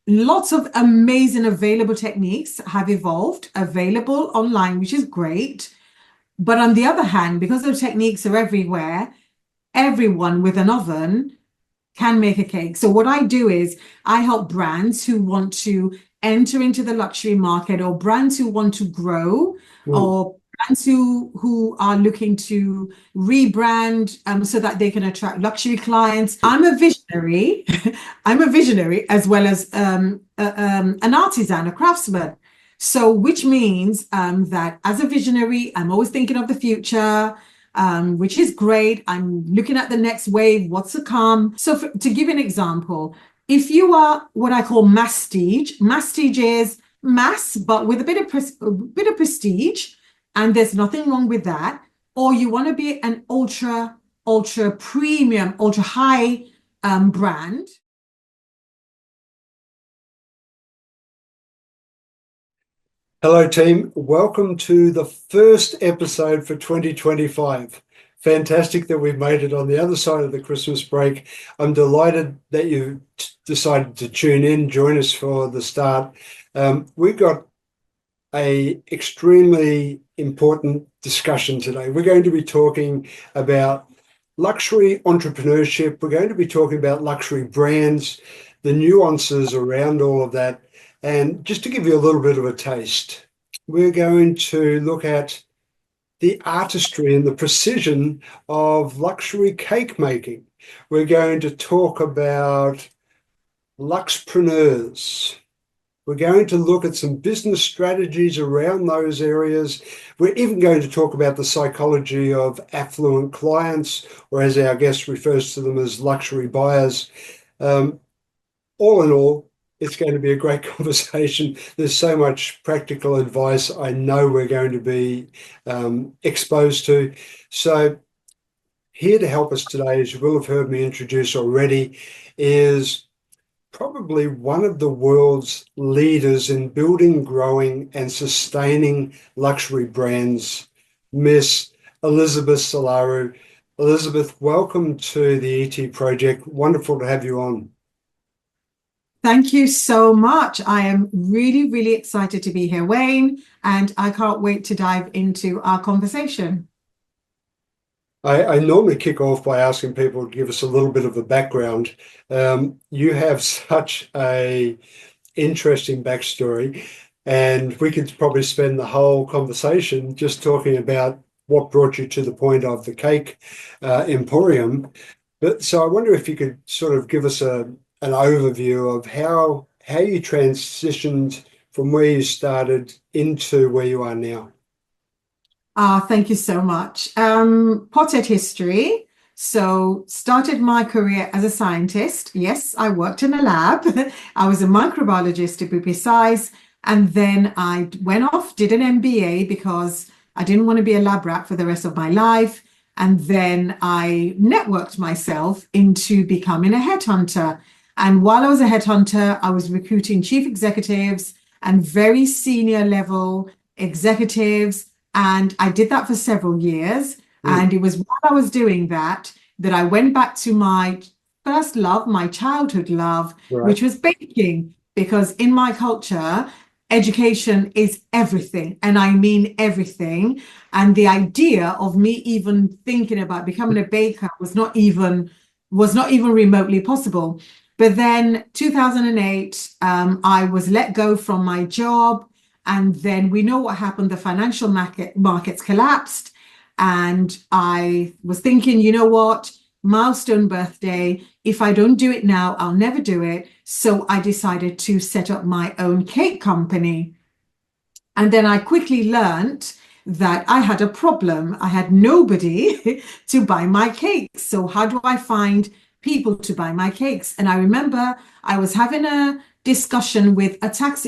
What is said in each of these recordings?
lots of amazing available techniques have evolved, available online, which is great. But on the other hand, because the techniques are everywhere, everyone with an oven can make a cake. So what I do is I help brands who want to enter into the luxury market, or brands who want to grow, Mm. or brands who are looking to rebrand, so that they can attract luxury clients. I'm a visionary. I'm a visionary as well as an artisan, a craftsman. So, which means that as a visionary, I'm always thinking of the future, which is great. I'm looking at the next wave, what's to come. So, to give you an example, if you are what I call mastige is mass, but with a bit of prestige, and there's nothing wrong with that. Or you want to be an ultra premium, ultra high brand. Hello, team. Welcome to the first episode for 2025. Fantastic that we've made it on the other side of the Christmas break. I'm delighted that you decided to tune in, join us for the start. We've got an extremely important discussion today. We're going to be talking about luxury entrepreneurship. We're going to be talking about luxury brands, the nuances around all of that. And just to give you a little bit of a taste, we're going to look at the artistry and the precision of luxury cake making. We're going to talk about luxpreneurs. We're going to look at some business strategies around those areas. We're even going to talk about the psychology of affluent clients, or as our guest refers to them as luxury buyers. All in all, it's going to be a great conversation. There's so much practical advice I know we're going to be exposed to. So here to help us today, as you will have heard me introduce already, is probably one of the world's leaders in building, growing, and sustaining luxury brands, Miss Elizabeth Solara. Elizabeth, welcome to the ET Project. Wonderful to have you on. Thank you so much. I am really, really excited to be here, Wayne, and I can't wait to dive into our conversation. I normally kick off by asking people to give us a little bit of a background. You have such a interesting backstory, and we could probably spend the whole conversation just talking about what brought you to the point of the cake emporium. But so I wonder if you could sort of give us an overview of how you transitioned from where you started into where you are now. Thank you so much. Potted history. So started my career as a scientist. Yes, I worked in a lab. I was a microbiologist to be precise. And then I went off, did an MBA because I didn't want to be a lab rat for the rest of my life. And then I networked myself into becoming a headhunter. And while I was a headhunter, I was recruiting chief executives and very senior level executives. And I did that for several years. And it was while I was doing that that I went back to my first love, my childhood love, Right. which was baking. Because in my culture, education is everything. And I mean everything. And the idea of me even thinking about becoming a baker was not even remotely possible. But then 2008, I was let go from my job. And then we know what happened. The financial markets collapsed. And I was thinking, you know what? Milestone birthday. If I don't do it now, I'll never do it. So I decided to set up my own cake company. And then I quickly learned that I had a problem. I had nobody to buy my cakes. So how do I find people to buy my cakes? And I remember I was having a discussion with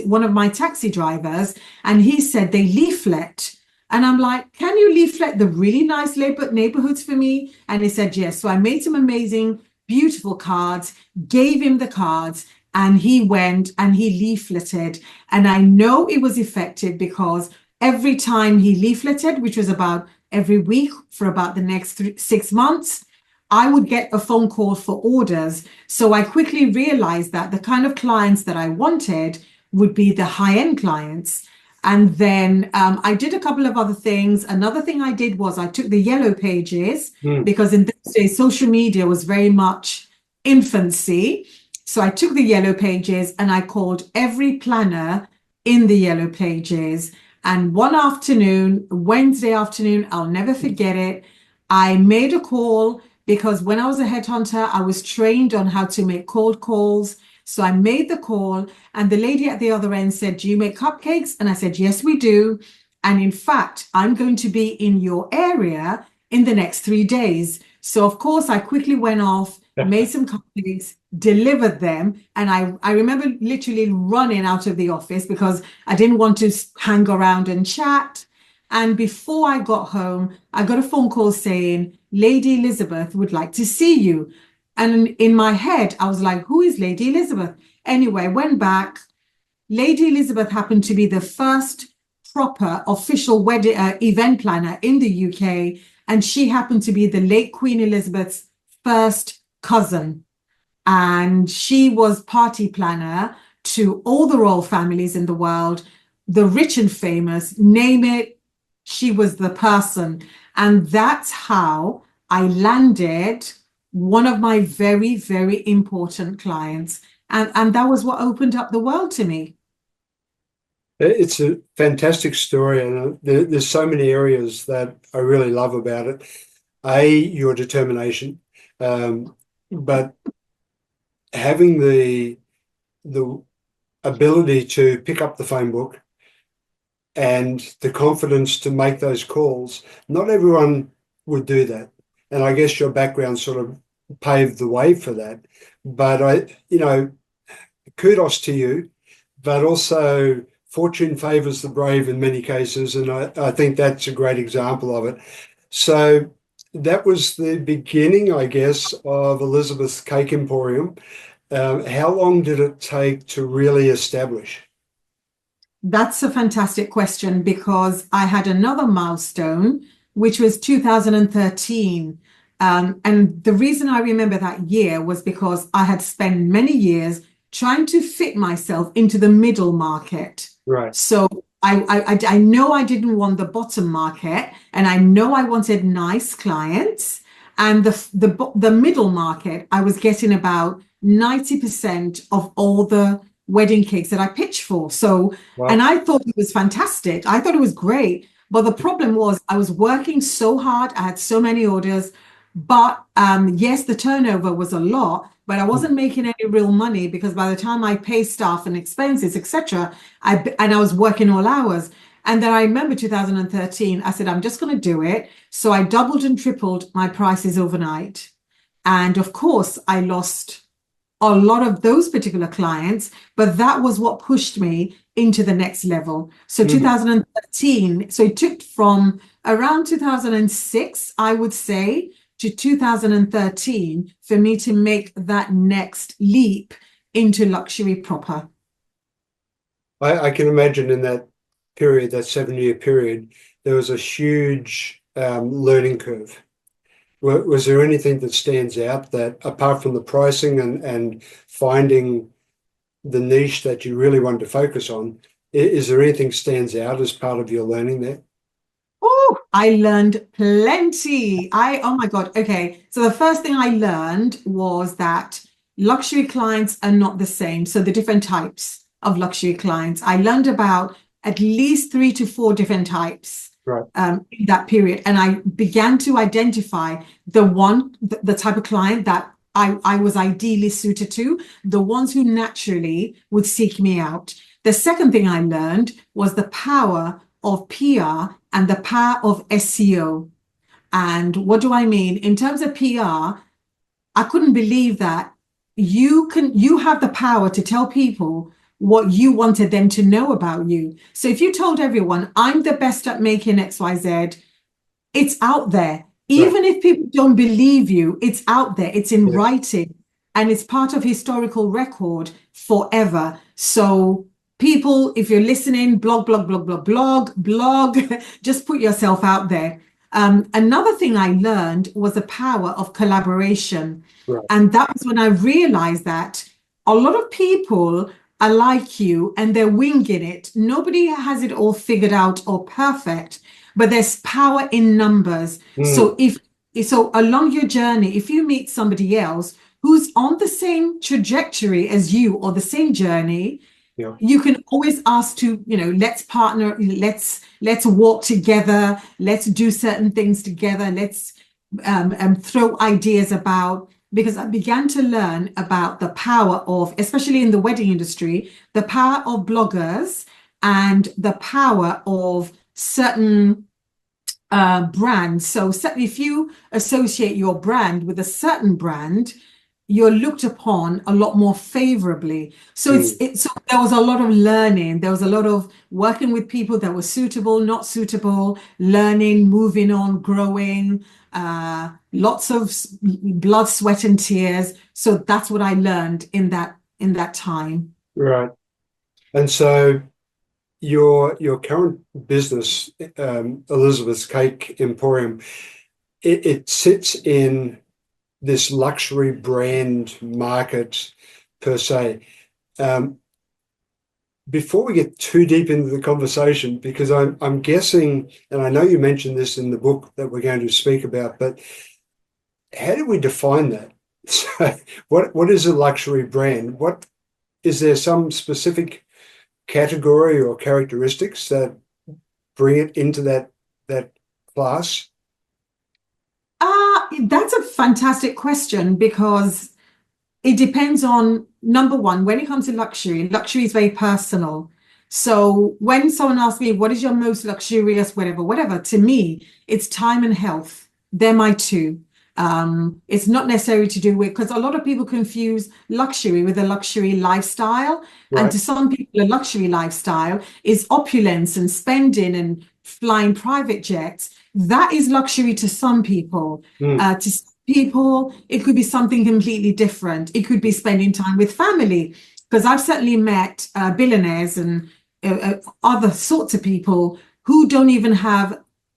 one of my taxi drivers, and he said they leaflet. And I'm like, can you leaflet the really nice neighborhoods for me? And he said, yes. So I made some amazing, beautiful cards, gave him the cards, and he went and he leafleted. And I know it was effective because every time he leafleted, which was about every week for about the next 6 months, I would get a phone call for orders. So I quickly realized that the kind of clients that I wanted would be the high-end clients. And then I did a couple of other things. Another thing I did was I took the yellow pages because in those days, social media was very much infancy. So I took the yellow pages and I called every planner in the yellow pages. And one afternoon, Wednesday afternoon, I'll never forget it. I made a call because when I was a headhunter, I was trained on how to make cold calls. So I made the call, and the lady at the other end said, "Do you make cupcakes?" And I said, "Yes, we do. And in fact, I'm going to be in your area in the next 3 days." So, of course, I quickly went off, made some cupcakes, delivered them. And I remember literally running out of the office because I didn't want to hang around and chat. And before I got home, I got a phone call saying, "Lady Elizabeth would like to see you." And in my head, I was like, "Who is Lady Elizabeth?" Anyway, I went back. Lady Elizabeth happened to be the first proper official wedding event planner in the UK. And she happened to be the late Queen Elizabeth's first cousin. And she was party planner to all the royal families in the world, the rich and famous, name it, she was the person. And that's how I landed one of my very, very important clients. And that was what opened up the world to me. It's a fantastic story, and there's so many areas that I really love about it. Your determination, but having the ability to pick up the phone book and the confidence to make those calls. Not everyone would do that, and I guess your background sort of paved the way for that. But kudos to you, but also fortune favors the brave in many cases, and I think that's a great example of it. So that was the beginning, I guess, of Elizabeth's Cake Emporium. How long did it take to really establish? That's a fantastic question because I had another milestone, which was 2013. And the reason I remember that year was because I had spent many years trying to fit myself into the middle market. Right. So I know I didn't want the bottom market, and I know I wanted nice clients. And the middle market, I was getting about 90% of all the wedding cakes that I pitched for. So, Wow. and I thought it was fantastic. I thought it was great. But the problem was I was working so hard. I had so many orders. But yes, the turnover was a lot, but I wasn't making any real money because by the time I pay staff and expenses, etc., I was working all hours. And then I remember 2013, I said, I'm just going to do it. So I doubled and tripled my prices overnight. And of course, I lost a lot of those particular clients, but that was what pushed me into the next level. So 2013, so it took from around 2006, I would say, to 2013 for me to make that next leap into luxury proper. I can imagine in that period, that 7-year period, there was a huge learning curve. Was there anything that stands out that, apart from the pricing and finding the niche that you really wanted to focus on, is there anything stands out as part of your learning there? Oh, I learned plenty. Oh my God. Okay. So the first thing I learned was that luxury clients are not the same. So the different types of luxury clients, I learned about at least 3 to 4 different types. Right. In that period. And I began to identify the type of client that I was ideally suited to, the ones who naturally would seek me out. The second thing I learned was the power of PR and the power of SEO. And what do I mean? In terms of PR, I couldn't believe that you have the power to tell people what you wanted them to know about you. So if you told everyone, I'm the best at making XYZ, it's out there. Even if people don't believe you, it's out there. It's in writing and it's part of historical record forever. So people, if you're listening, blog, just put yourself out there. Another thing I learned was the power of collaboration. Right. And that was when I realized that a lot of people are like you and they're winging it. Nobody has it all figured out or perfect, but there's power in numbers. Mm. So along your journey, if you meet somebody else who's on the same trajectory as you or the same journey, Yeah. you can always ask to, let's partner, let's walk together, let's do certain things together, let's throw ideas about, because I began to learn about the power of, especially in the wedding industry, the power of bloggers and the power of certain brands. So if you associate your brand with a certain brand, you're looked upon a lot more favorably. So Mm. so there was a lot of learning. There was a lot of working with people that were suitable, not suitable, learning, moving on, growing, lots of blood, sweat, and tears. So that's what I learned in that time. Right. And so your current business, Elizabeth's Cake Emporium, it sits in this luxury brand market per se. Um, Before we get too deep into the conversation, because I'm guessing, and I know you mentioned this in the book that we're going to speak about, but how do we define that? So what is a luxury brand? What is there some specific category or characteristics that bring it into that class? That's a fantastic question because it depends on number one, when it comes to luxury, luxury is very personal. So when someone asks me, what is your most luxurious, whatever, to me, it's time and health. They're my two. It's not necessarily to do with, because a lot of people confuse luxury with a luxury lifestyle. And Right. to some people, a luxury lifestyle is opulence and spending and flying private jets. That is luxury to some people. Mm. To some people, it could be something completely different. It could be spending time with family, because I've certainly met billionaires and other sorts of people who don't even have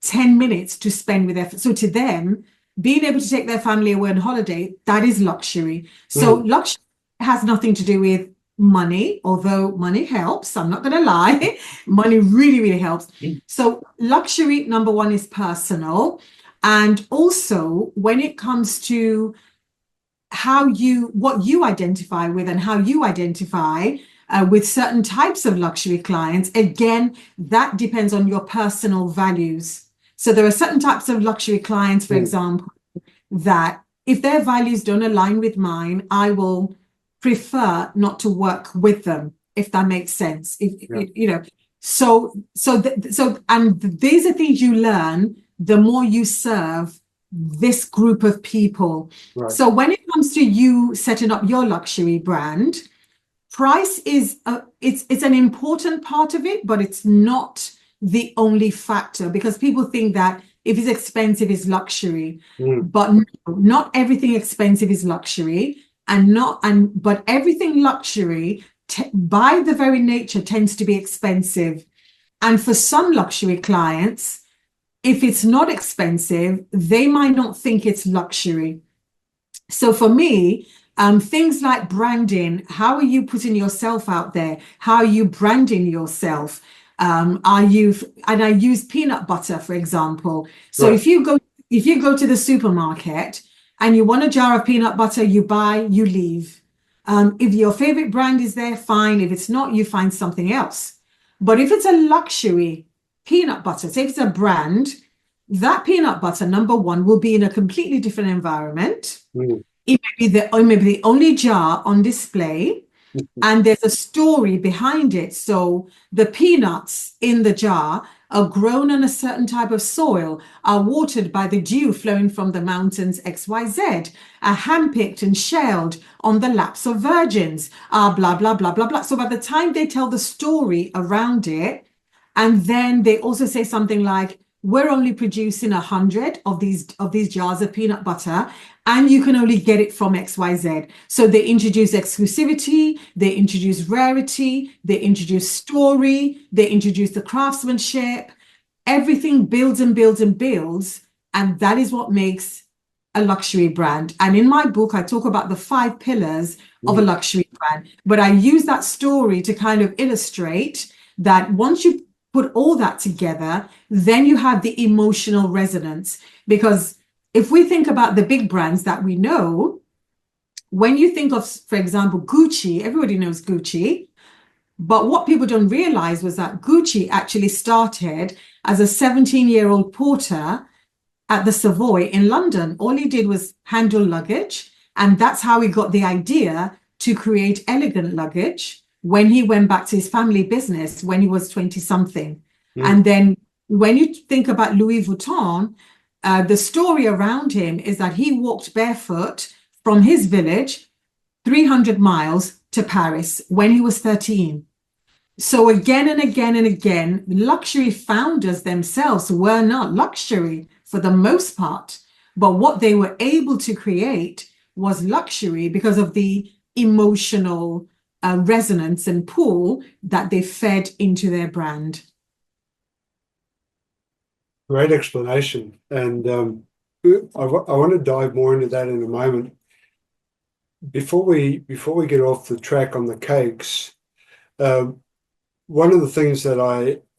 10 minutes to spend with their. So to them, being able to take their family away on holiday, that is luxury. So Mm. luxury has nothing to do with money, although money helps. I'm not going to lie. Money really, really helps. So luxury, number one, is personal. And also when it comes to what you identify with and how you identify with certain types of luxury clients, again, that depends on your personal values. So there are certain types of luxury clients, for Mm. example, that if their values don't align with mine, I will prefer not to work with them, if that makes sense. Yeah. And these are things you learn the more you serve this group of people. Right. So when it comes to you setting up your luxury brand, price is it's an important part of it, but it's not the only factor, because people think that if it's expensive, it's luxury. Mm. But no, not everything expensive is luxury, but everything luxury by the very nature tends to be expensive. And for some luxury clients, if it's not expensive, they might not think it's luxury. So for me, things like branding, how are you putting yourself out there? How are you branding yourself? And I use peanut butter, for example. So Right. if you go to the supermarket and you want a jar of peanut butter, you buy, you leave. If your favorite brand is there, fine. If it's not, you find something else. But if it's a luxury peanut butter, say if it's a brand, that peanut butter, number one, will be in a completely different environment. Mm. It may be the only jar on display, and there's a story behind it. So the peanuts in the jar are grown on a certain type of soil, are watered by the dew flowing from the mountains XYZ, are handpicked and shelled on the laps of virgins, are blah, blah, blah, blah, blah. So by the time they tell the story around it, and then they also say something like, we're only producing 100 of these jars of peanut butter, and you can only get it from XYZ. So they introduce exclusivity, they introduce rarity, they introduce story, they introduce the craftsmanship. everything builds and builds and builds, and that is what makes a luxury brand. And in my book, I talk about the 5 pillars of a luxury brand, but I use that story to kind of illustrate that once you put all that together, then you have the emotional resonance. Because if we think about the big brands that we know, when you think of, for example, Gucci, everybody knows Gucci. But what people don't realize was that Gucci actually started as a 17-year-old porter at the Savoy in London. All he did was handle luggage. And that's how he got the idea to create elegant luggage when he went back to his family business when he was 20 something. And then when you think about Louis Vuitton, the story around him is that he walked barefoot from his village 300 miles to Paris when he was 13. So again and again and again, luxury founders themselves were not luxury for the most part, but what they were able to create was luxury because of the emotional resonance and pull that they fed into their brand. Great explanation. And I want to dive more into that in a moment. Before we get off the track on the cakes, one of the things that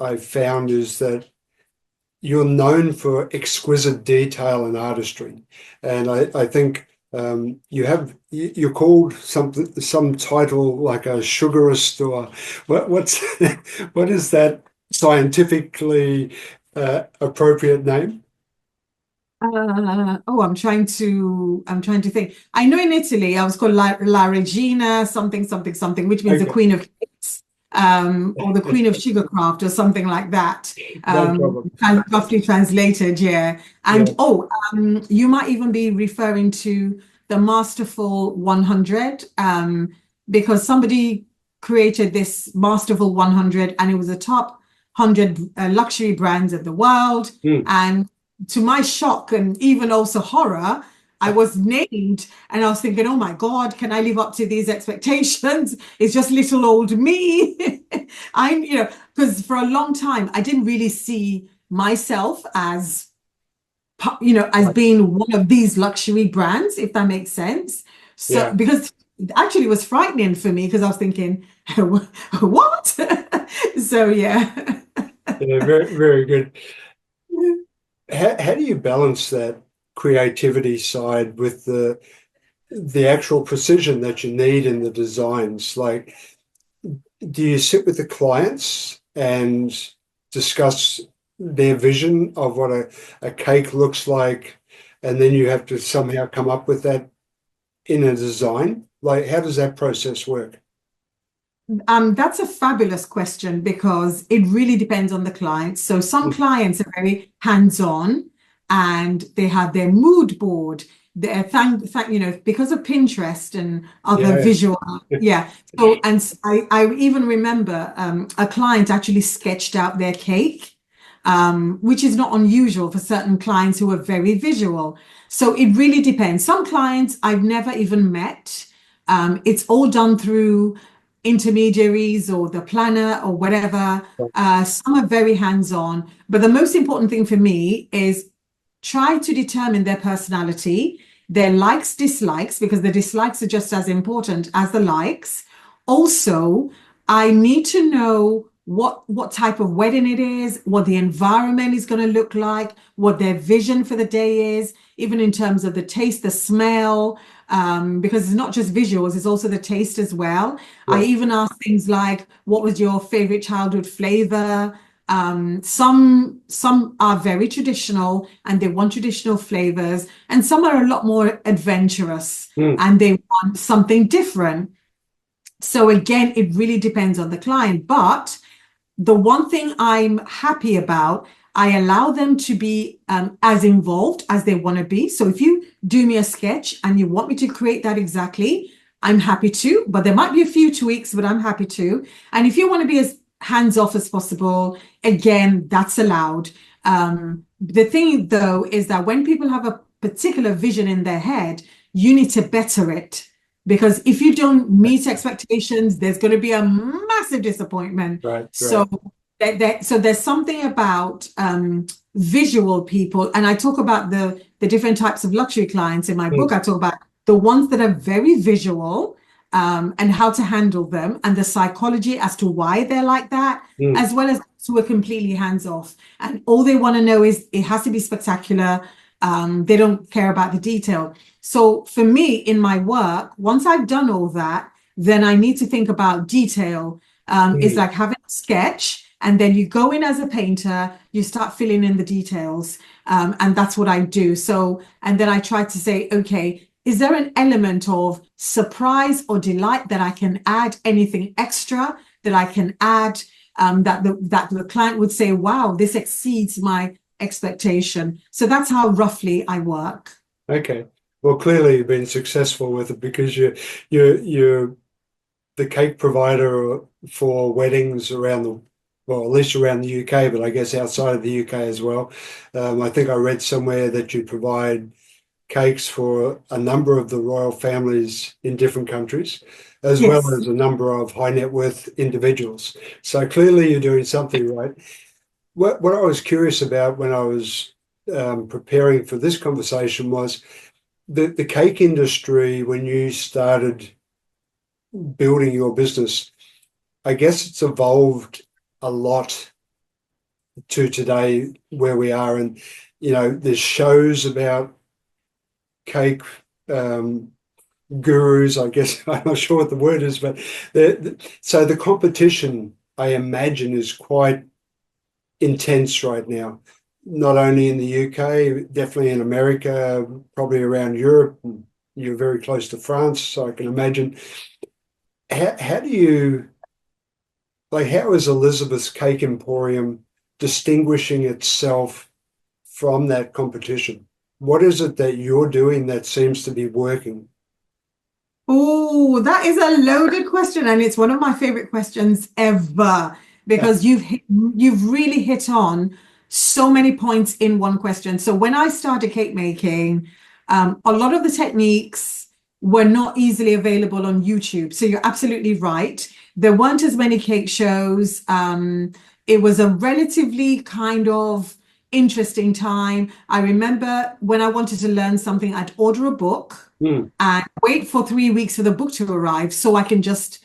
I found is that you're known for exquisite detail and artistry, and I think you're called some title like a sugarist, or what is that scientifically appropriate name? I'm trying to think. I know in Italy I was called La Regina something something something, which means the Queen of Cakes, or the Queen of Sugarcraft or something like that. No problem. Roughly translated, yeah. And you might even be referring to the Masterful 100, because somebody created this Masterful 100, and it was the top 100 luxury brands of the world. And to my shock and even also horror, I was named, and I was thinking, oh my God, can I live up to these expectations? It's just little old me. Because for a long time, I didn't really see myself as being one of these luxury brands, if that makes sense. So, because actually it was frightening for me because I was thinking, what? So, yeah. Yeah, very, very good. How do you balance that creativity side with the actual precision that you need in the designs? Like, do you sit with the clients and discuss their vision of what a cake looks like, and then you have to somehow come up with that in a design? Like, how does that process work? That's a fabulous question because it really depends on the client. So some clients are very hands-on and they have their mood board. Because of Pinterest and other visual, So, and I even remember a client actually sketched out their cake, which is not unusual for certain clients who are very visual. So it really depends. Some clients I've never even met. It's all done through intermediaries or the planner or whatever. Some are very hands-on, but the most important thing for me is try to determine their personality, their likes, dislikes, because the dislikes are just as important as the likes. Also, I need to know what type of wedding it is, what the environment is going to look like, what their vision for the day is, even in terms of the taste, the smell, because it's not just visuals, it's also the taste as well. I even ask things like, what was your favorite childhood flavor? Some are very traditional and they want traditional flavors, and some are a lot more adventurous and they want something different. So again, it really depends on the client. But the one thing I'm happy about, I allow them to be as involved as they want to be. So if you do me a sketch and you want me to create that exactly, I'm happy to, but there might be a few tweaks, but I'm happy to. And if you want to be as hands-off as possible, again, that's allowed. The thing though is that when people have a particular vision in their head, you need to better it. Because if you don't meet expectations, there's going to be a massive disappointment. Right. So So there's something about visual people, and I talk about the different types of luxury clients in my book. Mm, I talk about the ones that are very visual, and how to handle them, and the psychology as to why they're like that, mm, as well as who are completely hands off, and all they want to know is it has to be spectacular. They don't care about the detail. So for me, in my work, once I've done all that, then I need to think about detail. It's mm. like having a sketch, and then you go in as a painter, you start filling in the details. And that's what I do. So, and then I try to say, okay, is there an element of surprise or delight that I can add, anything extra that I can add, that the client would say, wow, this exceeds my expectation. So that's how roughly I work. Okay. Well, clearly you've been successful with it because you're the cake provider for weddings around the, well, at least around the UK, but I guess outside of the UK as well. I think I read somewhere that you provide cakes for a number of the royal families in different countries, as well Yes. as a number of high net worth individuals. So clearly you're doing something right. What I was curious about when I was preparing for this conversation was the cake industry when you started building your business. I guess it's evolved a lot to today where we are, and there's shows about cake gurus. I guess I'm not sure what the word is, but so the competition, I imagine, is quite intense right now. Not only in the UK, definitely in America, probably around Europe. You're very close to France, so I can imagine. How do you like? How is Elizabeth's Cake Emporium distinguishing itself from that competition? What is it that you're doing that seems to be working? Oh, that is a loaded question, and it's one of my favorite questions ever because you've really hit on so many points in one question. So when I started cake making, a lot of the techniques were not easily available on YouTube. So you're absolutely right. There weren't as many cake shows. It was a relatively kind of interesting time. I remember when I wanted to learn something, I'd order a book Mm, and wait for 3 weeks for the book to arrive so I can just,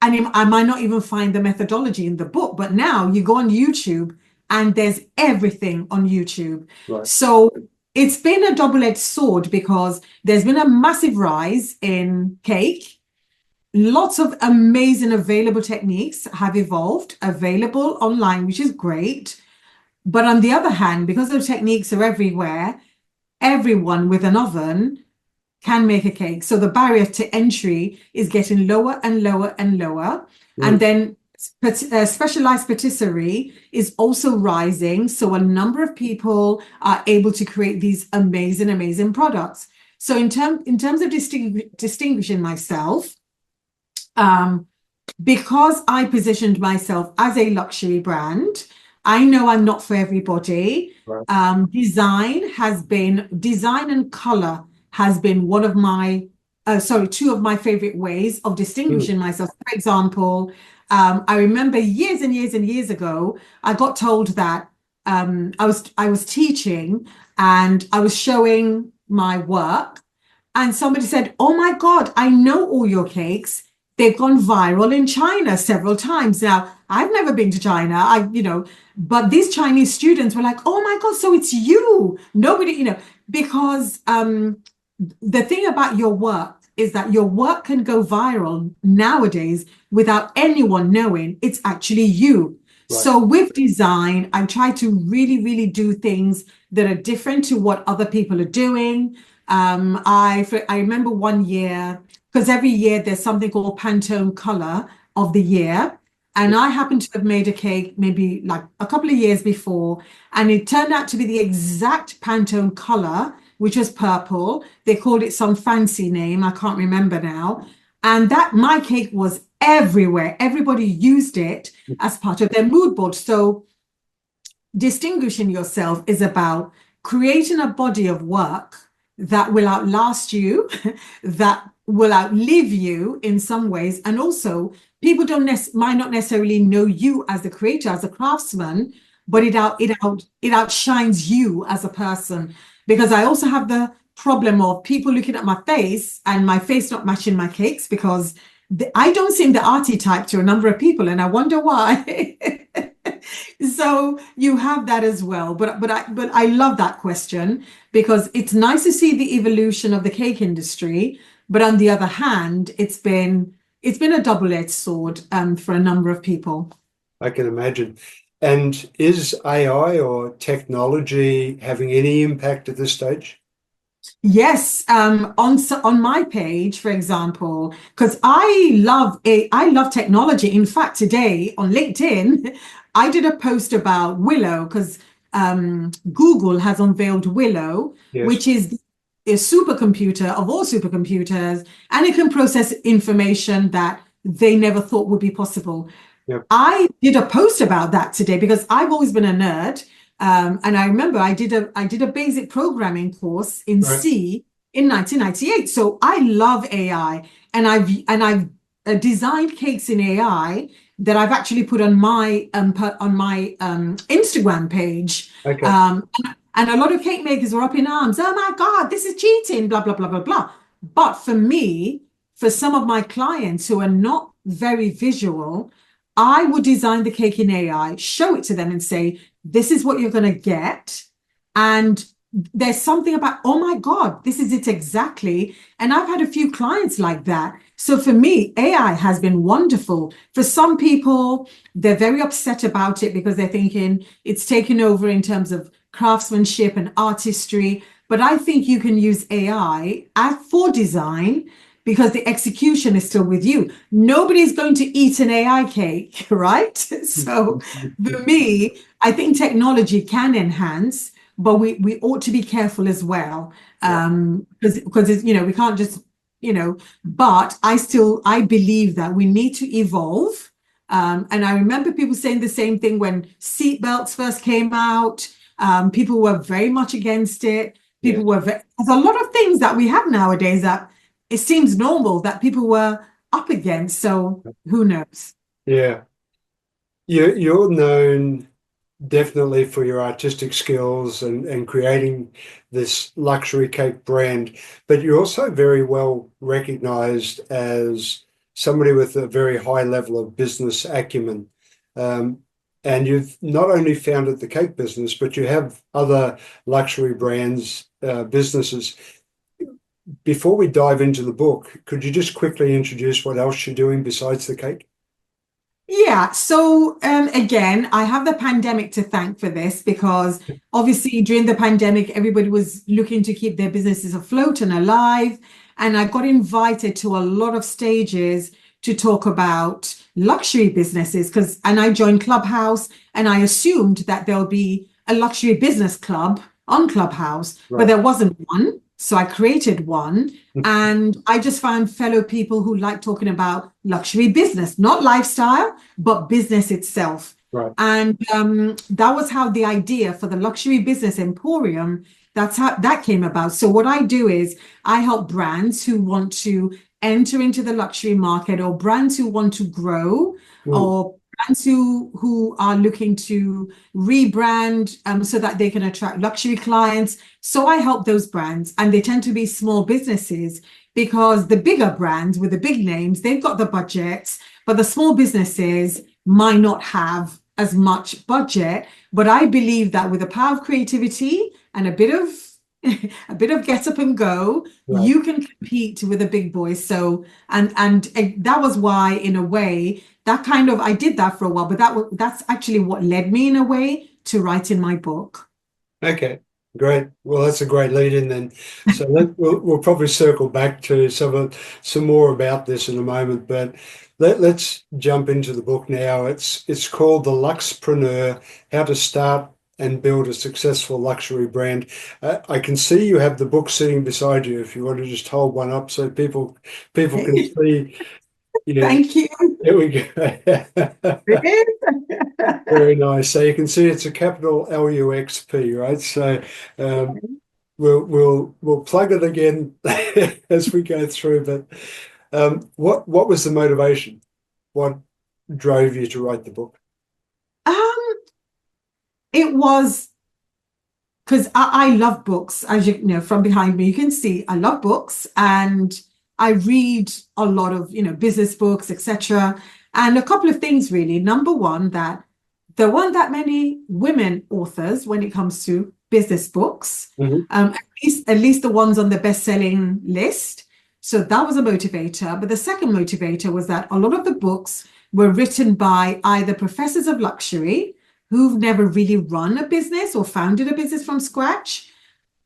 and I might not even find the methodology in the book, but now you go on YouTube and there's everything on YouTube. right. So it's been a double-edged sword because there's been a massive rise in cake. Lots of amazing available techniques have evolved, available online, which is great. But on the other hand, because the techniques are everywhere, everyone with an oven can make a cake. So the barrier to entry is getting lower and lower and lower. And Mm, then specialized patisserie is also rising. So a number of people are able to create these amazing, amazing products. So in terms of distinguishing myself, um, because I positioned myself as a luxury brand, I know I'm not for everybody. right. Design and color has been one of my, two of my favorite ways of Mm, distinguishing myself. For example, I remember years and years and years ago, I got told that I was teaching and I was showing my work, and somebody said, "Oh my God, I know all your cakes. They've gone viral in China several times." Now, I've never been to China. But these Chinese students were like, "Oh my God, so it's you." Nobody, because the thing about your work is that your work can go viral nowadays without anyone knowing it's actually you. right. So with design, I try to really, really do things that are different to what other people are doing. I remember one year, because every year there's something called Pantone Color of the Year. And I happened to have made a cake maybe like a couple of years before, and it turned out to be the exact Pantone color, which was purple. They called it some fancy name, I can't remember now. And that my cake was everywhere. Everybody used it as part of their mood board. So distinguishing yourself is about creating a body of work that will outlast you, that will outlive you in some ways, and also people might not necessarily know you as the creator, as a craftsman, but it outshines you as a person. Because I also have the problem of people looking at my face and my face not matching my cakes, because I don't seem the arty type to a number of people, and I wonder why. So you have that as well. But I love that question, because it's nice to see the evolution of the cake industry. But on the other hand, it's been a double-edged sword for a number of people. I can imagine. And is AI or technology having any impact at this stage? Yes, on my page, for example, because I love technology. In fact, today on LinkedIn, I did a post about Willow, because Google has unveiled Willow, Yes. which is a supercomputer of all supercomputers, and it can process information that they never thought would be possible. Yep. I did a post about that today because I've always been a nerd. And I remember I did a basic programming course in Right. C in 1998. So I love AI, and I've designed cakes in AI that I've actually put on my Instagram page. Okay. And a lot of cake makers were up in arms. Oh my God, this is cheating, blah, blah, blah, blah, blah. But for me, for some of my clients who are not very visual, I would design the cake in AI, show it to them and say, this is what you're going to get. And there's something about, oh my God, this is it exactly. And I've had a few clients like that. So for me, AI has been wonderful. For some people, they're very upset about it because they're thinking it's taken over in terms of craftsmanship and artistry. But I think you can use AI for design, because the execution is still with you. Nobody's going to eat an AI cake, right? So for me, I think technology can enhance, but we ought to be careful as well. Because we can't just, but I believe that we need to evolve. And I remember people saying the same thing when seatbelts first came out. People were very much against it. Yeah. There's a lot of things that we have nowadays that it seems normal that people were up against. So who knows? Yeah. You're known definitely for your artistic skills and creating this luxury cake brand, but you're also very well recognized as somebody with a very high level of business acumen. Um, and you've not only founded the cake business, but you have other luxury brands, businesses. Before we dive into the book, could you just quickly introduce what else you're doing besides the cake? Yeah, so again, I have the pandemic to thank for this, because obviously during the pandemic, everybody was looking to keep their businesses afloat and alive. And I got invited to a lot of stages to talk about luxury businesses, and I joined Clubhouse, and I assumed that there'll be a luxury business club on Clubhouse, but Right. there wasn't one. So I created one. And I just found fellow people who like talking about luxury business, not lifestyle, but business itself. Right. And that was how the idea for the luxury business emporium, that's how that came about. So what I do is I help brands who want to enter into the luxury market, or brands who want to grow, Mm. or brands who are looking to rebrand so that they can attract luxury clients. So I help those brands, and they tend to be small businesses, because the bigger brands with the big names, they've got the budgets, but the small businesses might not have as much budget. But I believe that with the power of creativity and a bit of get up and go, Right. you can compete with the big boys. So and that was why, in a way, that kind of, I did that for a while, but that's actually what led me in a way to writing my book. Okay, great. Well, that's a great lead in then. So we'll probably circle back to some more about this in a moment, but let's jump into the book now. It's called The Luxpreneur: How to Start and Build a Successful Luxury Brand. I can see you have the book sitting beside you. If you want to just hold one up so people can see. Yeah, Thank you. there we go. Very nice. So you can see it's a capital LUXP, right? So um, we'll plug it again as we go through. But what was the motivation? What drove you to write the book? Um, it was because I love books, as you know, from behind me, you can see I love books and I read a lot of, business books, etc. And a couple of things really. Number one, that there weren't that many women authors when it comes to business books, Mhm. at least the ones on the best-selling list. So that was a motivator. But the second motivator was that a lot of the books were written by either professors of luxury who've never really run a business or founded a business from scratch,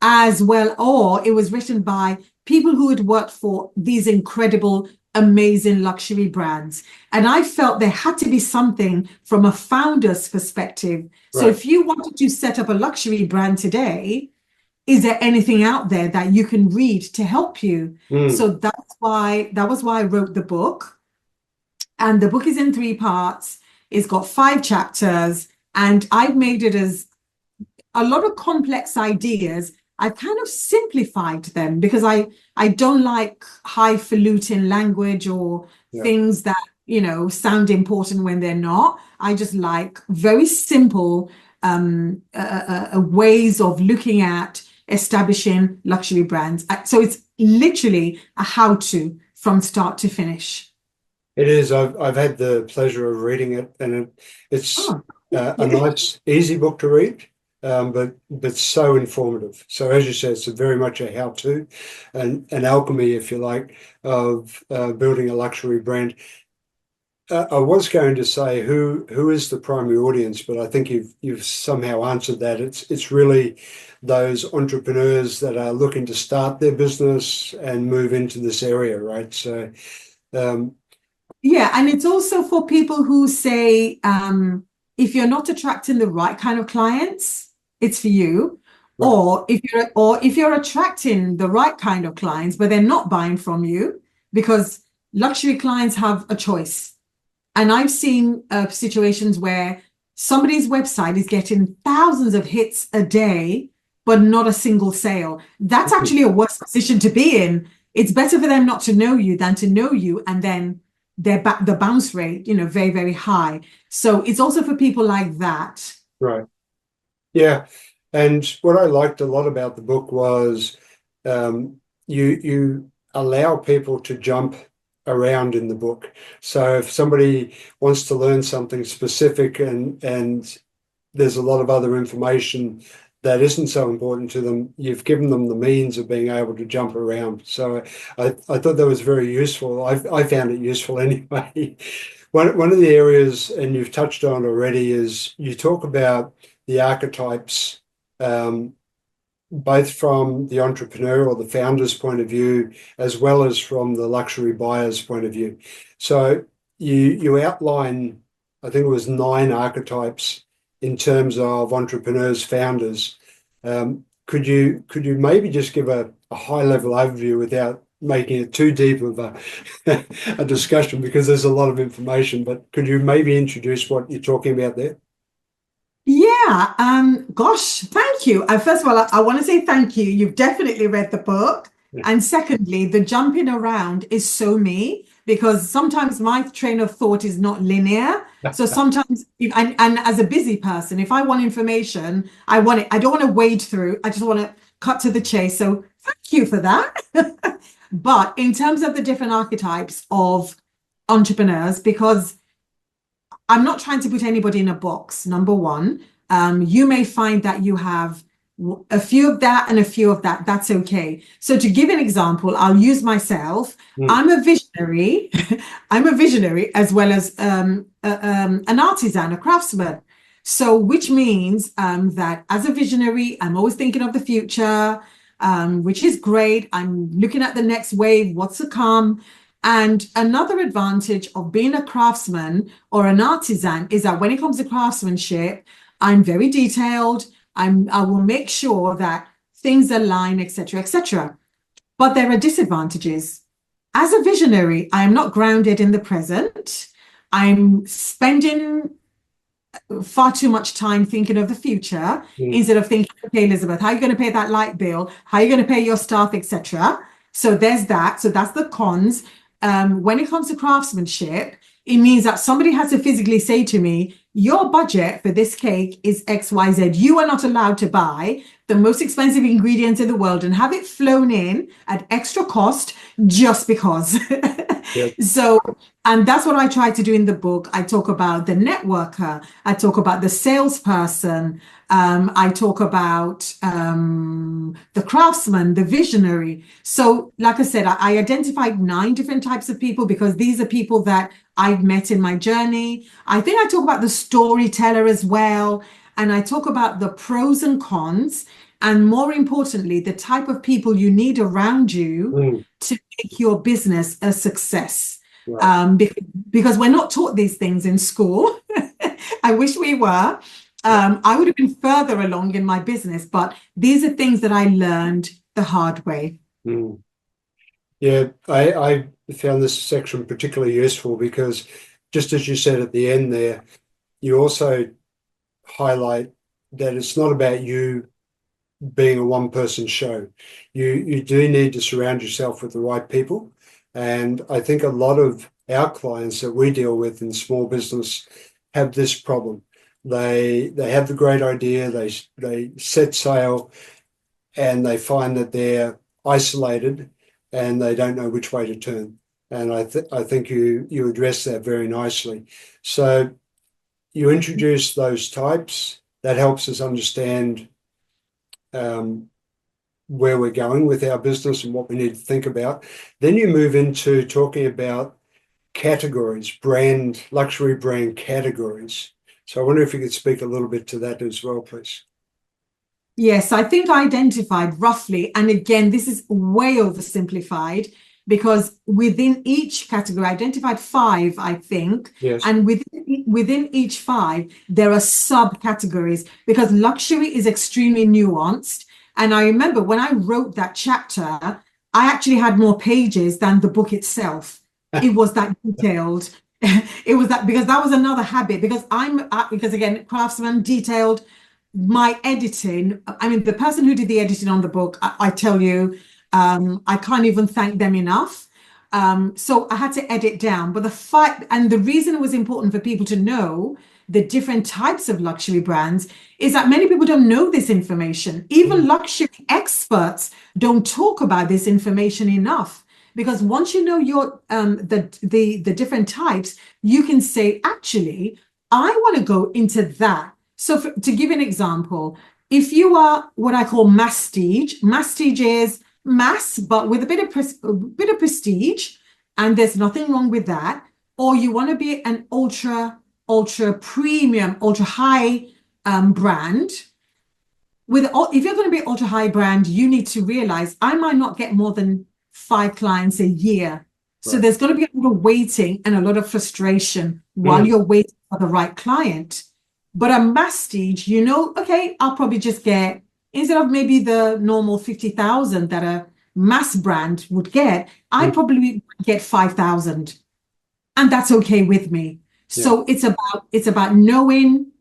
as well, or it was written by people who had worked for these incredible, amazing luxury brands. And I felt there had to be something from a founder's perspective. So Right. if you wanted to set up a luxury brand today, is there anything out there that you can read to help you? Mm. So that was why I wrote the book. And the book is in 3 parts. It's got 5 chapters, and I've made it as a lot of complex ideas. I've kind of simplified them because I don't like highfalutin language or Yeah. things that, sound important when they're not. I just like very simple ways of looking at establishing luxury brands. So it's literally a how-to from start to finish. It is. I've had the pleasure of reading it, and it's Oh, a yeah. nice, easy book to read, but so informative. So as you said, it's very much a how-to, and an alchemy, if you like, of building a luxury brand. I was going to say who is the primary audience, but I think you've somehow answered that. It's really those entrepreneurs that are looking to start their business and move into this area, right? So, um, Yeah, and it's also for people who say, if you're not attracting the right kind of clients, it's for you. right. Or if you're attracting the right kind of clients, but they're not buying from you, because luxury clients have a choice. And I've seen situations where somebody's website is getting thousands of hits a day, but not a single sale. That's actually a worse position to be in. It's better for them not to know you than to know you, and then the bounce rate, very, very high. So it's also for people like that. Right. Yeah. And what I liked a lot about the book was you allow people to jump around in the book. So if somebody wants to learn something specific and there's a lot of other information that isn't so important to them, you've given them the means of being able to jump around. So I thought that was very useful. I found it useful anyway. One of the areas, and you've touched on already, is you talk about the archetypes, um, both from the entrepreneur or the founder's point of view, as well as from the luxury buyer's point of view. So you outline, I think it was 9 archetypes in terms of entrepreneurs, founders. Could you maybe just give a high level overview without making it too deep of a a discussion, because there's a lot of information, but could you maybe introduce what you're talking about there? Yeah, gosh, thank you. First of all, I want to say thank you. You've definitely read the book. Yeah. And secondly, the jumping around is so me, because sometimes my train of thought is not linear. So sometimes, and as a busy person, if I want information, I want it. I don't want to wade through. I just want to cut to the chase. So thank you for that. But in terms of the different archetypes of entrepreneurs, because I'm not trying to put anybody in a box, number one. You may find that you have a few of that and a few of that. That's okay. So to give an example, I'll use myself. Mm. I'm a visionary. I'm a visionary as well as an artisan, a craftsman. So which means that as a visionary, I'm always thinking of the future, which is great. I'm looking at the next wave, what's to come. And another advantage of being a craftsman or an artisan is that when it comes to craftsmanship, I'm very detailed. I will make sure that things align, etc., etc. But there are disadvantages. As a visionary, I am not grounded in the present. I'm spending far too much time thinking of the future Mm. instead of thinking, okay, Elizabeth, how are you going to pay that light bill? How are you going to pay your staff, etc.? So there's that. So that's the cons. When it comes to craftsmanship, it means that somebody has to physically say to me, your budget for this cake is XYZ. You are not allowed to buy the most expensive ingredients in the world and have it flown in at extra cost just because. Yeah. So, and that's what I try to do in the book. I talk about the networker, I talk about the salesperson, I talk about the craftsman, the visionary. So, like I said, I identified 9 different types of people because these are people that I've met in my journey. I think I talk about the storyteller as well, and I talk about the pros and cons, and more importantly, the type of people you need around you Mm. to make your business a success. Right. Because we're not taught these things in school. I wish we were. Yeah. I would have been further along in my business, but these are things that I learned the hard way. Mm. Yeah, I found this section particularly useful because just as you said at the end there, you also highlight that it's not about you being a one-person show. You do need to surround yourself with the right people. And I think a lot of our clients that we deal with in small business have this problem. They have the great idea, they set sail, and they find that they're isolated and they don't know which way to turn. And I think you address that very nicely. So you introduce those types. That helps us understand um, where we're going with our business and what we need to think about. Then you move into talking about categories, luxury brand categories. So I wonder if you could speak a little bit to that as well, please. Yes, I think I identified roughly, and again, this is way oversimplified because within each category, I identified 5, I think, Yes. and within each 5, there are subcategories because luxury is extremely nuanced. And I remember when I wrote that chapter, I actually had more pages than the book itself. It was that detailed. It was that because that was another habit because again, craftsman detailed my editing. I mean, the person who did the editing on the book, I tell you, I can't even thank them enough. So I had to edit down. But the reason it was important for people to know the different types of luxury brands is that many people don't know this information. Even luxury experts don't talk about this information enough. Because once you know your the different types, you can say, actually, I want to go into that. So to give an example, if you are what I call mastige is mass, but with a bit of prestige, and there's nothing wrong with that. Or you want to be an ultra premium, ultra high brand. If you're going to be ultra high brand, you need to realize I might not get more than 5 clients a year. So Right. there's going to be a lot of waiting and a lot of frustration while Mm. you're waiting for the right client. But a mastige, okay, I'll probably just get, instead of maybe the normal 50,000 that a mass brand would get, I Mm. probably get 5,000. And that's okay with me. Yeah. So it's about knowing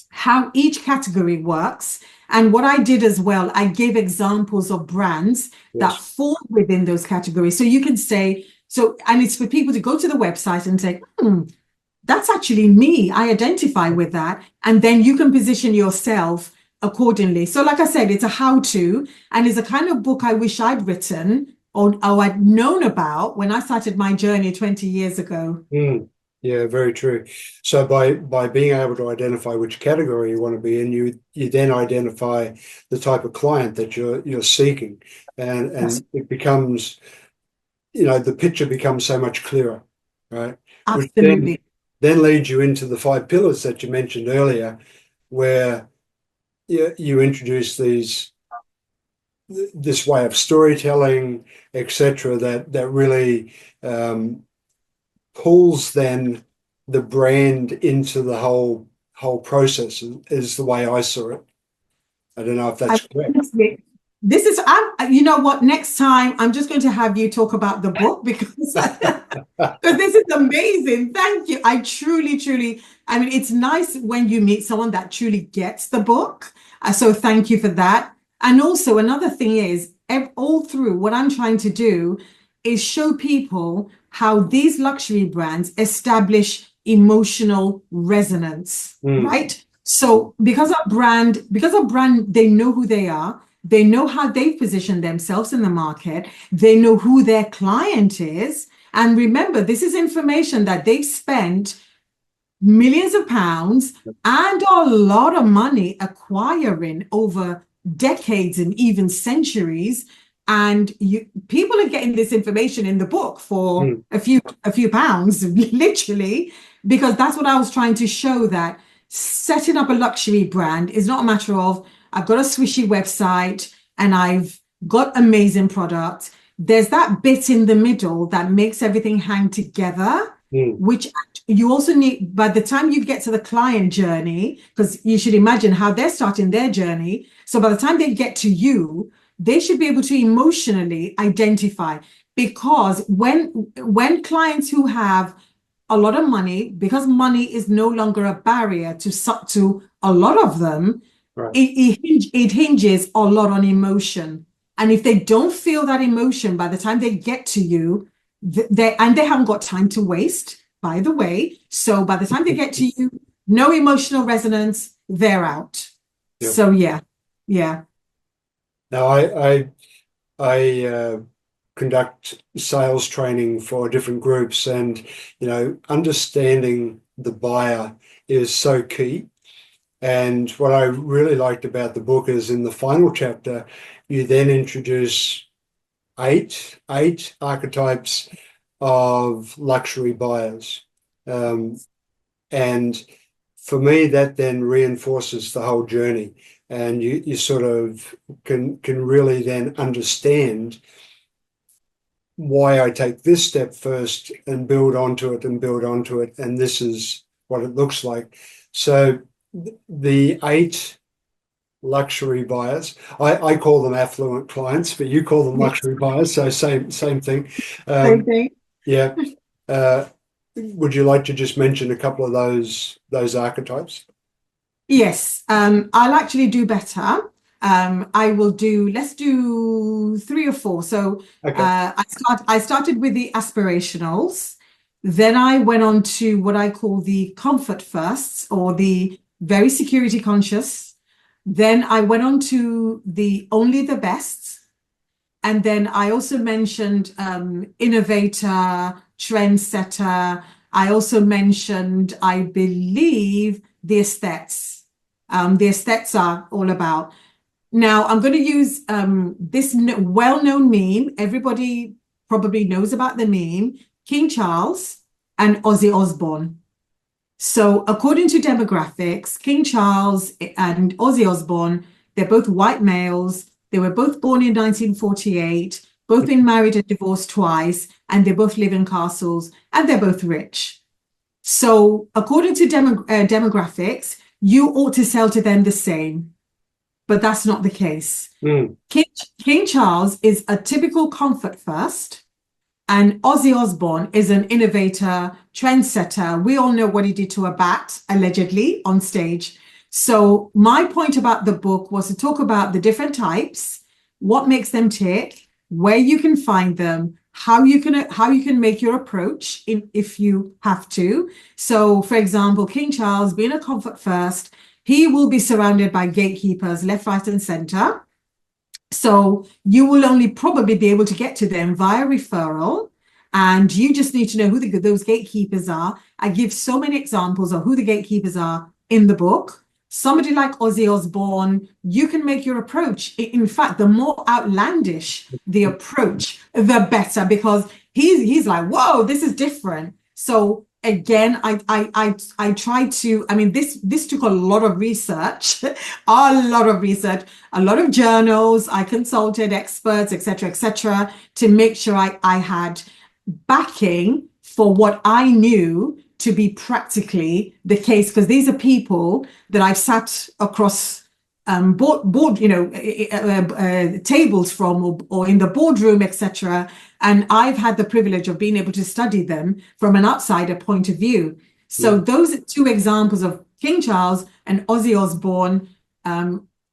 how each category works. And what I did as well, I gave examples of brands that Yes. fall within those categories. So you can say, and it's for people to go to the website and say, that's actually me. I identify with that. And then you can position yourself accordingly. So, like I said, it's a how to, and it's a kind of book I wish I'd written or I'd known about when I started my journey 20 years ago. Mm. Yeah, very true. So by being able to identify which category you want to be in, you then identify the type of client that you're seeking, That's and it becomes, the picture becomes so much clearer, right? Which absolutely. then leads you into the 5 pillars that you mentioned earlier, where you introduce this way of storytelling, etc., that really pulls then the brand into the whole process is the way I saw it. I don't know if I that's correct. honestly, this is, you know what, next time I'm just going to have you talk about the book because, because this is amazing. Thank you. I truly, truly, I mean, it's nice when you meet someone that truly gets the book. So thank you for that. And also, another thing is, all through what I'm trying to do is show people how these luxury brands establish emotional resonance, Mm, right? So because a brand, they know who they are, they know how they've positioned themselves in the market, they know who their client is. And remember, this is information that they've spent millions of pounds and a lot of money acquiring over decades and even centuries. And people are getting this information in the book for mm, a few pounds, literally, because that's what I was trying to show, that setting up a luxury brand is not a matter of I've got a swishy website and I've got amazing products. There's that bit in the middle that makes everything hang together, mm. which you also need by the time you get to the client journey, because you should imagine how they're starting their journey. So by the time they get to you, they should be able to emotionally identify, because when clients who have a lot of money, because money is no longer a barrier to a lot of them, Right. it hinges a lot on emotion. And if they don't feel that emotion by the time they get to you, they haven't got time to waste, by the way. So by the time they get to you, no emotional resonance, they're out. Yep. So yeah, yeah. Now, I conduct sales training for different groups, and understanding the buyer is so key. And what I really liked about the book is in the final chapter, you then introduce eight archetypes of luxury buyers. And for me, that then reinforces the whole journey. And you sort of can really then understand why I take this step first and build onto it and build onto it. And this is what it looks like. So the eight luxury buyers, I call them affluent clients, but you call them Yes, luxury buyers. So same thing. same Um, thing. yeah. Uh, would you like to just mention a couple of those archetypes? Yes, I'll actually do better. Let's do three or four. So Okay. I started with the aspirationals. Then I went on to what I call the comfort firsts, or the very security conscious. Then I went on to the only the best. And then I also mentioned innovator, trendsetter. I also mentioned, I believe, the aesthetes. The aesthetes are all about. Now, I'm going to use this well-known meme. Everybody probably knows about the meme, King Charles and Ozzy Osbourne. So, according to demographics, King Charles and Ozzy Osbourne, they're both white males. They were both born in 1948, both been married and divorced twice, and they both live in castles, and they're both rich. So, according to demographics, you ought to sell to them the same, but that's not the case. Mm, King, King Charles is a typical comfort first. And Ozzy Osbourne is an innovator, trendsetter. We all know what he did to a bat, allegedly, on stage. So my point about the book was to talk about the different types, what makes them tick, where you can find them, how you can make your approach if you have to. So, for example, King Charles, being a comfort first, he will be surrounded by gatekeepers left, right, and center. So you will only probably be able to get to them via referral. And you just need to know who those gatekeepers are. I give so many examples of who the gatekeepers are in the book. Somebody like Ozzy Osbourne, you can make your approach. In fact, the more outlandish the approach, the better, because he's like, whoa, this is different. So again, I tried to, I mean, this took a lot of research, a lot of research, a lot of journals. I consulted experts, etc., to make sure I had backing for what I knew to be practically the case, because these are people that I've sat across tables from, or in the boardroom, etc. And I've had the privilege of being able to study them from an outsider point of view. So those are two examples of King Charles and Ozzy Osbourne.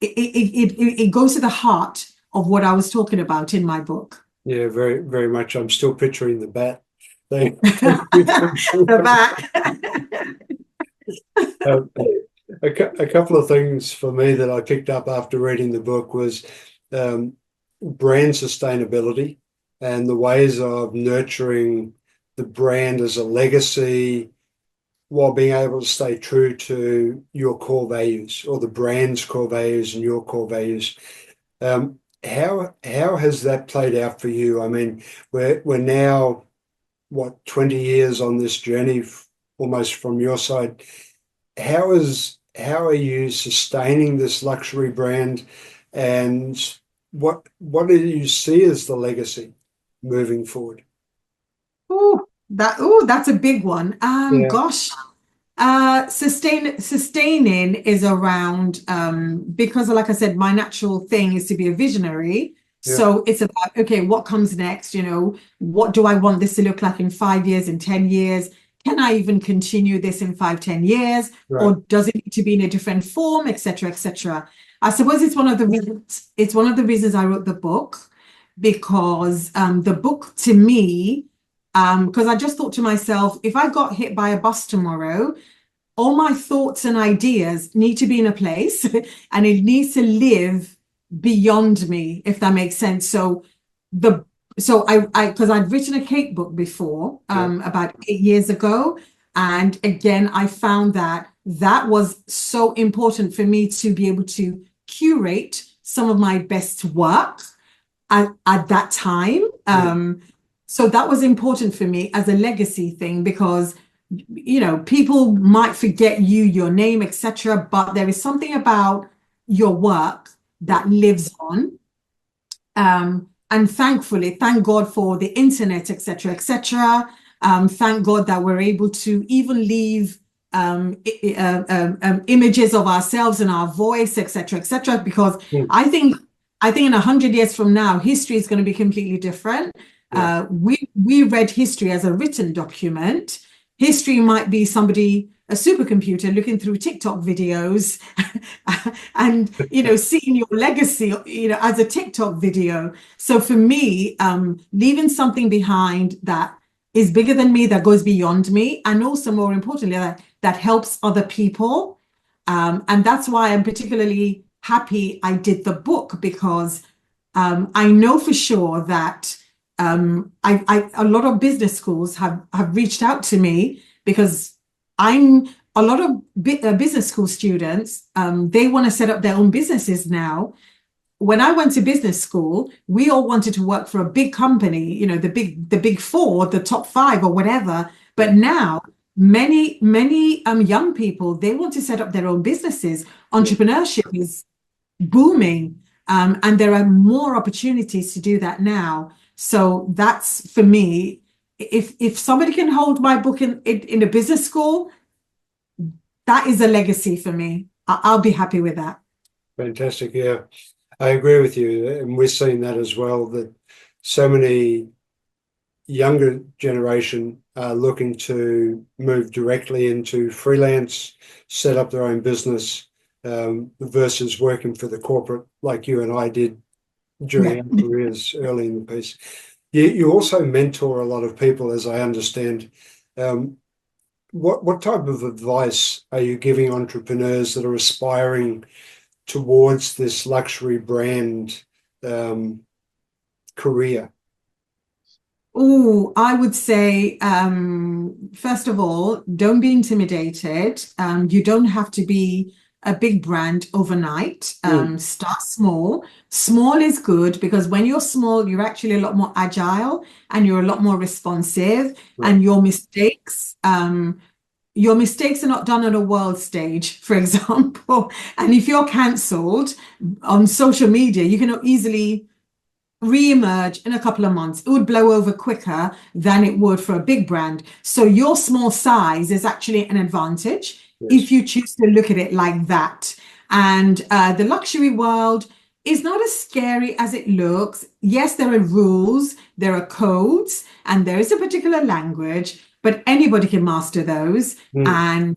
It goes to the heart of what I was talking about in my book. Yeah, very, very much. I'm still picturing the bat. Thank The back. A couple of things for me that I picked up after reading the book was brand sustainability and the ways of nurturing the brand as a legacy while being able to stay true to your core values or the brand's core values and your core values. How has that played out for you? I mean, we're now, what, 20 years on this journey, almost from your side. How are you sustaining this luxury brand, and what do you see as the legacy moving forward? That's a big one. Yeah, Gosh. Sustaining is around because, like I said, my natural thing is to be a visionary. yeah, So it's about, okay, what comes next? What do I want this to look like in 5 years, in 10 years? Can I even continue this in 5, 10 years? right. Or does it need to be in a different form, etc., etc.? I suppose it's one of the reasons I wrote the book, because the book to me, because I just thought to myself, if I got hit by a bus tomorrow, all my thoughts and ideas need to be in a place and it needs to live beyond me, if that makes sense. So because I'd written a cake book before, about 8 years ago. And again, I found that was so important for me to be able to curate some of my best work at that time. So that was important for me as a legacy thing, because people might forget your name, etc., but there is something about your work that lives on. And thankfully, thank God for the internet, etc., etc. Thank God that we're able to even leave images of ourselves and our voice, etc., etc. Because I think in 100 years from now, history is going to be completely different. We read history as a written document. History might be a supercomputer looking through TikTok videos and seeing your legacy as a TikTok video. So for me, leaving something behind that is bigger than me, that goes beyond me, and also more importantly, that helps other people. And that's why I'm particularly happy I did the book, because I know for sure that a lot of business schools have reached out to me, because a lot of business school students, they want to set up their own businesses now. When I went to business school, we all wanted to work for a big company, the big four, the top five or whatever. But now many young people, they want to set up their own businesses. Entrepreneurship is booming, and there are more opportunities to do that now. So that's, for me, if somebody can hold my book in a business school, that is a legacy for me. I'll be happy with that. Fantastic. Yeah, I agree with you. And we're seeing that as well, that so many younger generation are looking to move directly into freelance, set up their own business, versus working for the corporate like you and I did during our careers early in the piece. You also mentor a lot of people, as I understand. What type of advice are you giving entrepreneurs that are aspiring towards this luxury brand career? Oh, I would say, first of all, don't be intimidated. You don't have to be a big brand overnight. Start small. Small is good, because when you're small, you're actually a lot more agile and you're a lot more responsive, and your mistakes are not done on a world stage, for example. And if you're cancelled on social media, you can easily re-emerge in a couple of months. It would blow over quicker than it would for a big brand. So your small size is actually an advantage if you choose to look at it like that. And the luxury world is not as scary as it looks. Yes, there are rules, there are codes, and there is a particular language, but anybody can master those. Mm. And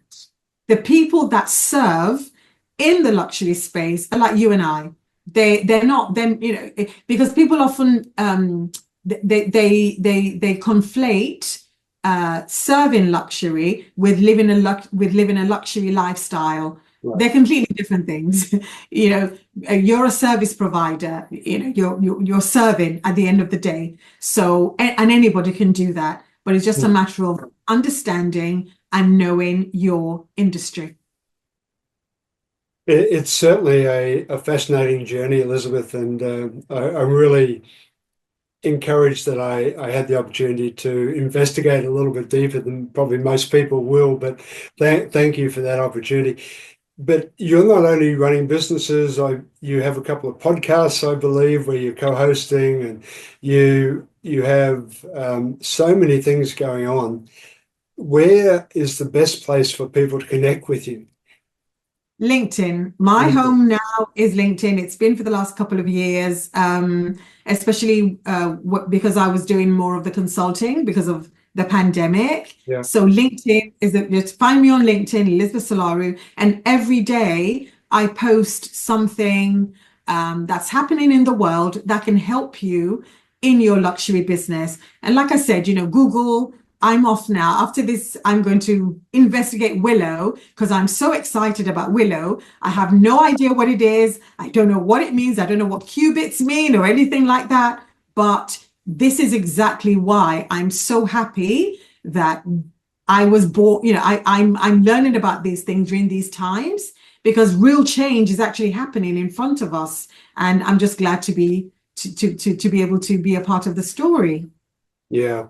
the people that serve in the luxury space are like you and I. They're not then, you know, because people often they conflate serving luxury with living a luxury lifestyle. Right. They're completely different things. You know, you're a service provider. You know, you're serving at the end of the day. So, and anybody can do that, but it's just a matter of understanding and knowing your industry. It's certainly a fascinating journey, Elizabeth, and I'm really encouraged that I had the opportunity to investigate a little bit deeper than probably most people will, but thank you for that opportunity. But you're not only running businesses, you have a couple of podcasts, I believe, where you're co-hosting, and you have so many things going on. Where is the best place for people to connect with you? LinkedIn. My home now is LinkedIn. It's been for the last couple of years, especially because I was doing more of the consulting because of the pandemic. Yeah. So LinkedIn just find me on LinkedIn, Elizabeth Solara, and every day I post something that's happening in the world that can help you in your luxury business. And like I said, you know, Google. I'm off now. After this, I'm going to investigate Willow because I'm so excited about Willow. I have no idea what it is. I don't know what it means. I don't know what qubits mean or anything like that. But this is exactly why I'm so happy that I was born. You know, I'm learning about these things during these times because real change is actually happening in front of us, and I'm just glad to be able to be a part of the story. Yeah.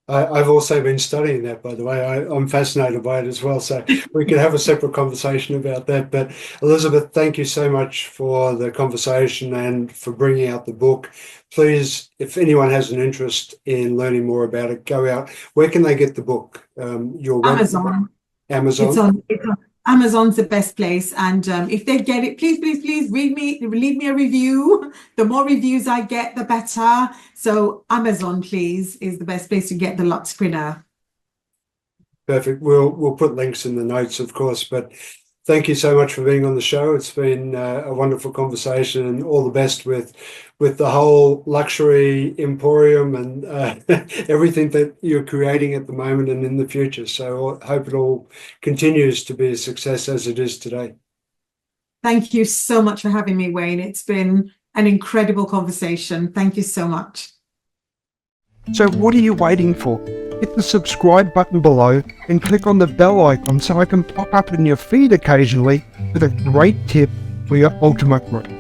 I've also been studying that, by the way. I'm fascinated by it as well. So we could have a separate conversation about that. But Elizabeth, thank you so much for the conversation and for bringing out the book. Please, if anyone has an interest in learning more about it, go out. Where can they get the book? Your Amazon. Amazon? It's on Amazon's the best place. And if they get it, please, please, please leave me a review. The more reviews I get, the better. So Amazon, please, is the best place to get the Luxpreneur. Perfect. We'll put links in the notes, of course, but thank you so much for being on the show. It's been a wonderful conversation, and all the best with the whole luxury emporium and everything that you're creating at the moment and in the future. So I hope it all continues to be a success as it is today. Thank you so much for having me, Wayne. It's been an incredible conversation. Thank you so much. So what are you waiting for? Hit the subscribe button below and click on the bell icon so I can pop up in your feed occasionally with a great tip for your ultimate growth.